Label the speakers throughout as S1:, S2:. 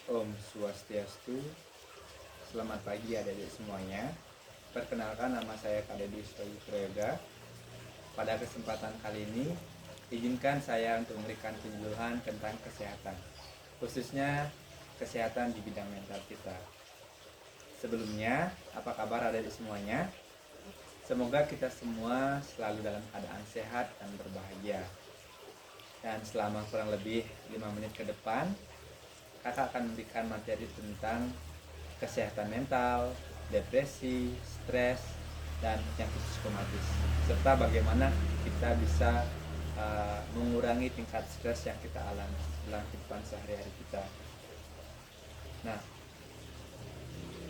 S1: Om Swastiastu. Selamat pagi adik-adik semuanya. Perkenalkan, nama saya Kak Dedi Prayoga. Pada kesempatan kali ini, izinkan saya untuk memberikan penjelasan tentang kesehatan, khususnya kesehatan di bidang mental kita. Sebelumnya, apa kabar adik-adik semuanya? Semoga kita semua selalu dalam keadaan sehat dan berbahagia. Dan selama kurang lebih 5 menit ke depan, kakak akan memberikan materi tentang kesehatan mental, depresi, stres, dan penyakit psikomatis, serta bagaimana kita bisa mengurangi tingkat stres yang kita alami dalam kehidupan sehari-hari kita. Nah,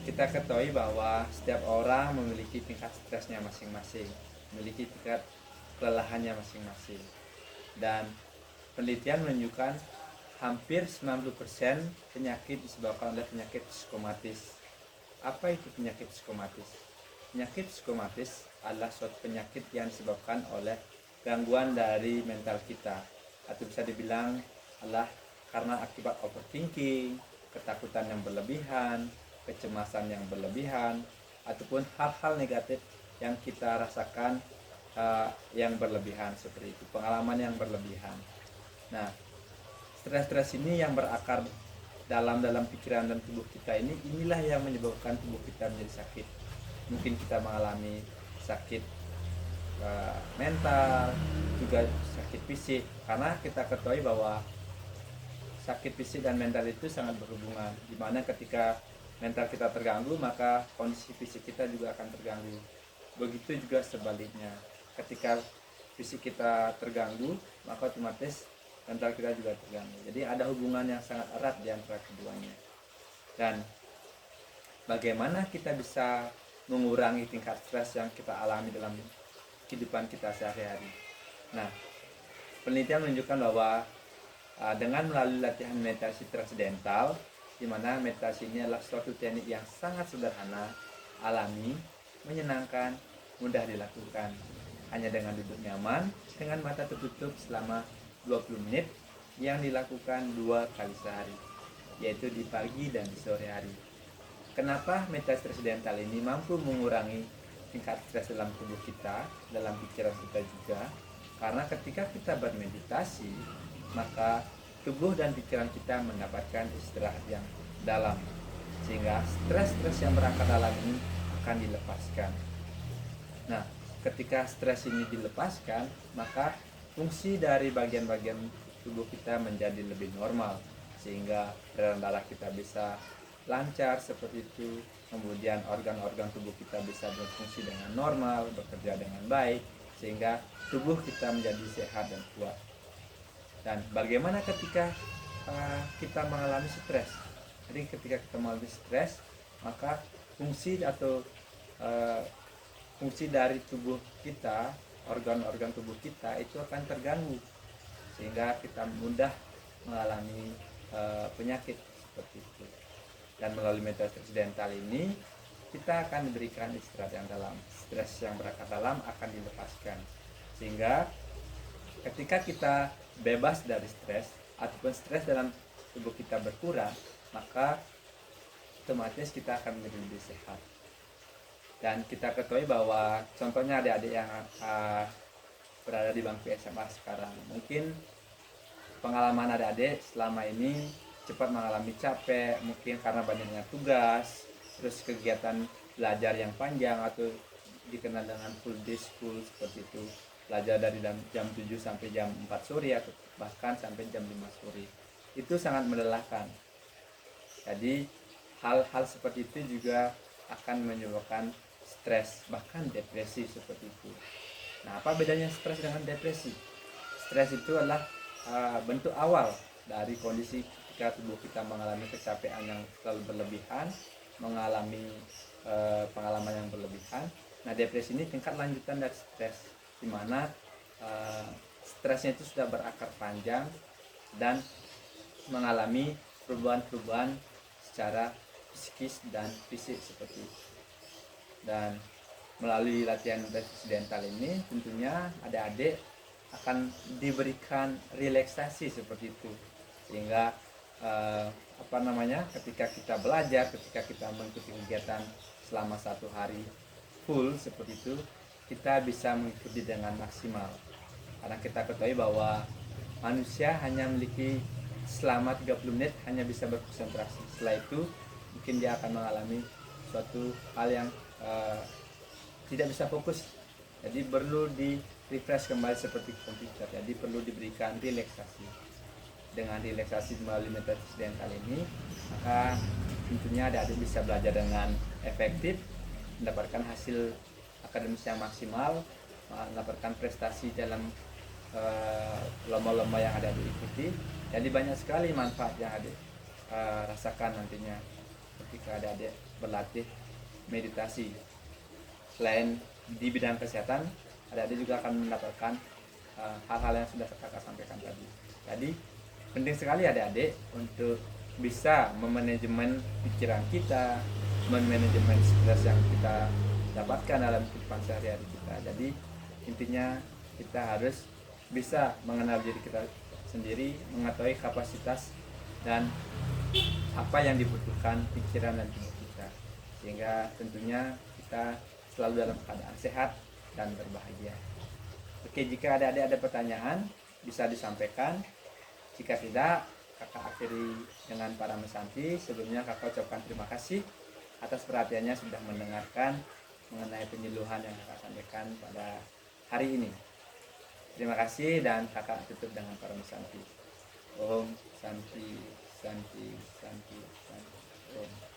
S1: kita ketahui bahwa setiap orang memiliki tingkat stresnya masing-masing, memiliki tingkat kelelahannya masing-masing. Dan penelitian menunjukkan hampir 90% penyakit disebabkan oleh penyakit psikomatis. Apa itu penyakit psikomatis? Penyakit psikomatis adalah suatu penyakit yang disebabkan oleh gangguan dari mental kita, atau bisa dibilang adalah karena akibat overthinking, ketakutan yang berlebihan, kecemasan yang berlebihan, ataupun hal-hal negatif yang kita rasakan yang berlebihan, seperti itu, pengalaman yang berlebihan. Nah, stres-stres ini yang berakar dalam pikiran dan tubuh kita inilah yang menyebabkan tubuh kita menjadi sakit. Mungkin kita mengalami sakit mental, juga sakit fisik, karena kita ketahui bahwa sakit fisik dan mental itu sangat berhubungan, dimana ketika mental kita terganggu maka kondisi fisik kita juga akan terganggu. Begitu juga sebaliknya, ketika fisik kita terganggu maka otomatis mental kita juga terganggu. Jadi ada hubungan yang sangat erat di antara keduanya. Dan bagaimana kita bisa mengurangi tingkat stres yang kita alami dalam kehidupan kita sehari-hari. Nah, penelitian menunjukkan bahwa dengan melalui latihan meditasi transendental, di mana meditasi ini adalah suatu teknik yang sangat sederhana, alami, menyenangkan, mudah dilakukan. Hanya dengan duduk nyaman, dengan mata tertutup selama 20 menit yang dilakukan 2 kali sehari, yaitu di pagi dan di sore hari. Kenapa meditasi transendental ini mampu mengurangi tingkat stres dalam tubuh kita, dalam pikiran kita juga? Karena ketika kita bermeditasi, maka tubuh dan pikiran kita mendapatkan istirahat yang dalam, sehingga stres-stres yang berangkat dalam ini akan dilepaskan. Nah, ketika stres ini dilepaskan, maka fungsi dari bagian-bagian tubuh kita menjadi lebih normal, sehingga aliran darah kita bisa lancar seperti itu. Kemudian organ-organ tubuh kita bisa berfungsi dengan normal, bekerja dengan baik, sehingga tubuh kita menjadi sehat dan kuat. Dan bagaimana ketika kita mengalami stres? Jadi ketika kita mengalami stres, maka fungsi atau fungsi dari tubuh kita, organ-organ tubuh kita itu akan terganggu, sehingga kita mudah mengalami penyakit seperti itu. Dan melalui meditasi transendental ini kita akan diberikan istirahat yang dalam, stres yang berakar dalam akan dilepaskan, sehingga ketika kita bebas dari stres ataupun stres dalam tubuh kita berkurang, maka otomatis kita akan menjadi lebih sehat. Dan kita ketahui bahwa contohnya adik-adik yang berada di bangku SMA sekarang, mungkin pengalaman adik-adik selama ini cepat mengalami capek, mungkin karena banyaknya tugas, terus kegiatan belajar yang panjang atau dikenal dengan full day school seperti itu, belajar dari jam 7 sampai jam 4 sore atau bahkan sampai jam 5 sore. Itu sangat melelahkan. Jadi hal-hal seperti itu juga akan menyebabkan stres, bahkan depresi seperti itu. Nah, apa bedanya stres dengan depresi? Stres itu adalah bentuk awal dari kondisi ketika tubuh kita mengalami kecapean yang terlalu berlebihan, mengalami pengalaman yang berlebihan. Nah, depresi ini tingkat lanjutan dari stres, di mana stresnya itu sudah berakar panjang dan mengalami perubahan-perubahan secara psikis dan fisik seperti itu. Dan melalui latihan transendental ini tentunya adik-adik akan diberikan relaksasi seperti itu, sehingga ketika kita belajar, ketika kita mengikuti kegiatan selama 1 hari full seperti itu, kita bisa mengikuti dengan maksimal. Karena kita ketahui bahwa manusia hanya memiliki selama 30 menit hanya bisa berkonsentrasi. Setelah itu mungkin dia akan mengalami suatu hal yang tidak bisa fokus. Jadi perlu di refresh kembali seperti komputer. Jadi perlu diberikan relaksasi. Dengan relaksasi melalui metode yang kali ini, maka tentunya adik-adik bisa belajar dengan efektif, mendapatkan hasil akademis yang maksimal, mendapatkan prestasi dalam lomba-lomba yang ada diikuti. Jadi banyak sekali manfaat yang adik rasakan nantinya ketika adik berlatih meditasi. Selain di bidang kesehatan, adik juga akan mendapatkan hal-hal yang sudah kakak sampaikan tadi. Jadi penting sekali adik-adik untuk bisa memanajemen pikiran kita, memanajemen stres yang kita dapatkan dalam kehidupan sehari-hari kita. Jadi intinya kita harus bisa mengenal diri kita sendiri, mengetahui kapasitas dan apa yang dibutuhkan pikiran dan tubuh kita, sehingga tentunya kita selalu dalam keadaan sehat dan berbahagia. Oke, jika adik-adik ada pertanyaan bisa disampaikan. Jika tidak, kakak akhiri dengan para mesanti. Sebelumnya kakak ucapkan terima kasih atas perhatiannya sudah mendengarkan mengenai penyuluhan yang kakak sampaikan pada hari ini. Terima kasih dan kakak tutup dengan para mesanti. Om Santi Santi Santi Santi Om.